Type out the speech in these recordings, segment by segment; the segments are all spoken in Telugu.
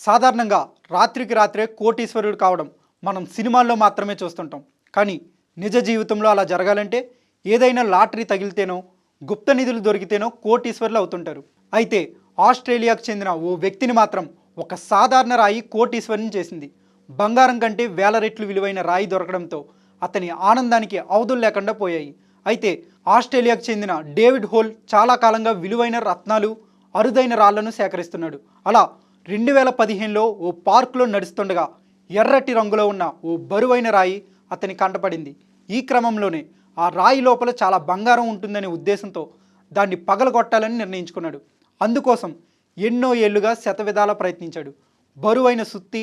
సాధారణంగా రాత్రికి రాత్రే కోటీశ్వరుడు కావడం మనం సినిమాల్లో మాత్రమే చూస్తుంటాం. కానీ నిజ జీవితంలో అలా జరగాలంటే ఏదైనా లాటరీ తగిలితేనో, గుప్త నిధులు దొరికితేనో కోటీశ్వరులు అవుతుంటారు. అయితే ఆస్ట్రేలియాకు చెందిన ఓ వ్యక్తిని మాత్రం ఒక సాధారణ రాయి కోటీశ్వరుని చేసింది. బంగారం కంటే వేల రెట్లు విలువైన రాయి దొరకడంతో అతని ఆనందానికి అవధులు లేకుండా పోయాయి. అయితే ఆస్ట్రేలియాకు చెందిన డేవిడ్ హోల్ చాలా కాలంగా విలువైన రత్నాలు, అరుదైన రాళ్లను సేకరిస్తున్నాడు. అలా 2015లో ఓ పార్కులో నడుస్తుండగా ఎర్రటి రంగులో ఉన్న ఓ బరువైన రాయి అతని కంటపడింది. ఈ క్రమంలోనే ఆ రాయి లోపల చాలా బంగారం ఉంటుందనే ఉద్దేశంతో దాన్ని పగలగొట్టాలని నిర్ణయించుకున్నాడు. అందుకోసం ఎన్నో ఏళ్లుగా శతవిధాలా ప్రయత్నించాడు. బరువైన సుత్తి,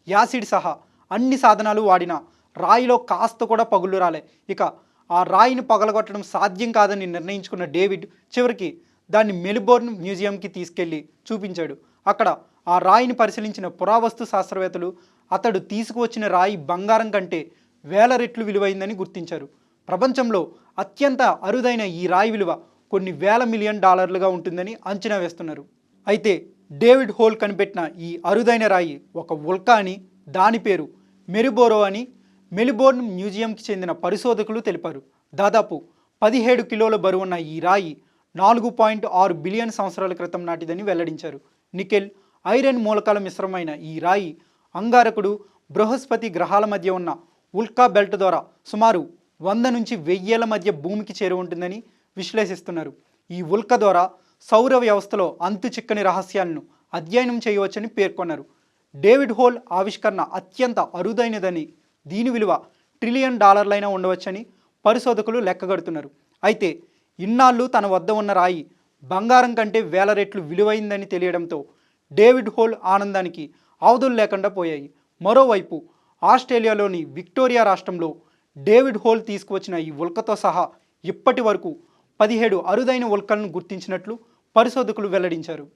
యాసిడ్ సహా అన్ని సాధనాలు వాడినా రాయిలో కాస్త కూడా పగుళ్ళు రాలే. ఇక ఆ రాయిని పగలగొట్టడం సాధ్యం కాదని నిర్ణయించుకున్న డేవిడ్ చివరికి దాన్ని మెల్బోర్న్ మ్యూజియంకి తీసుకెళ్లి చూపించాడు. అక్కడ ఆ రాయిని పరిశీలించిన పురావస్తు శాస్త్రవేత్తలు అతడు తీసుకువచ్చిన రాయి బంగారం కంటే వేల రెట్లు విలువైందని గుర్తించారు. ప్రపంచంలో అత్యంత అరుదైన ఈ రాయి విలువ కొన్ని వేల మిలియన్ డాలర్లుగా ఉంటుందని అంచనా వేస్తున్నారు. అయితే డేవిడ్ హోల్ కనిపెట్టిన ఈ అరుదైన రాయి ఒక ఉల్కా అని, దాని పేరు మెరిబోరో అని మెల్బోర్న్ మ్యూజియంకి చెందిన పరిశోధకులు తెలిపారు. దాదాపు 17 కిలోల బరువున్న ఈ రాయి 4.6 బిలియన్ సంవత్సరాల క్రితం నాటిదని వెల్లడించారు. నికెల్, ఐరన్ మూలకాల మిశ్రమైన ఈ రాయి అంగారకుడు, బృహస్పతి గ్రహాల మధ్య ఉన్న ఉల్కా బెల్ట్ ద్వారా సుమారు 100 నుంచి 1000 ఏళ్ల మధ్య భూమికి చేరి ఉంటుందని విశ్లేషిస్తున్నారు. ఈ ఉల్క ద్వారా సౌర వ్యవస్థలో అంతు చిక్కని రహస్యాలను అధ్యయనం చేయవచ్చని పేర్కొన్నారు. డేవిడ్ హోల్ ఆవిష్కరణ అత్యంత అరుదైనదని, దీని విలువ $1 ట్రిలియన్ ఉండవచ్చని పరిశోధకులు లెక్కగడుతున్నారు. అయితే ఇన్నాళ్ళు తన వద్ద ఉన్న రాయి బంగారం కంటే వేల రెట్లు విలువైందని తెలియడంతో డేవిడ్ హోల్ ఆనందానికి అవధులు లేకుండా పోయాయి. మరోవైపు ఆస్ట్రేలియాలోని విక్టోరియా రాష్ట్రంలో డేవిడ్ హోల్ తీసుకువచ్చిన ఈ ఉల్కతో సహా ఇప్పటి వరకు 17 అరుదైన ఉల్కలను గుర్తించినట్లు పరిశోధకులు వెల్లడించారు.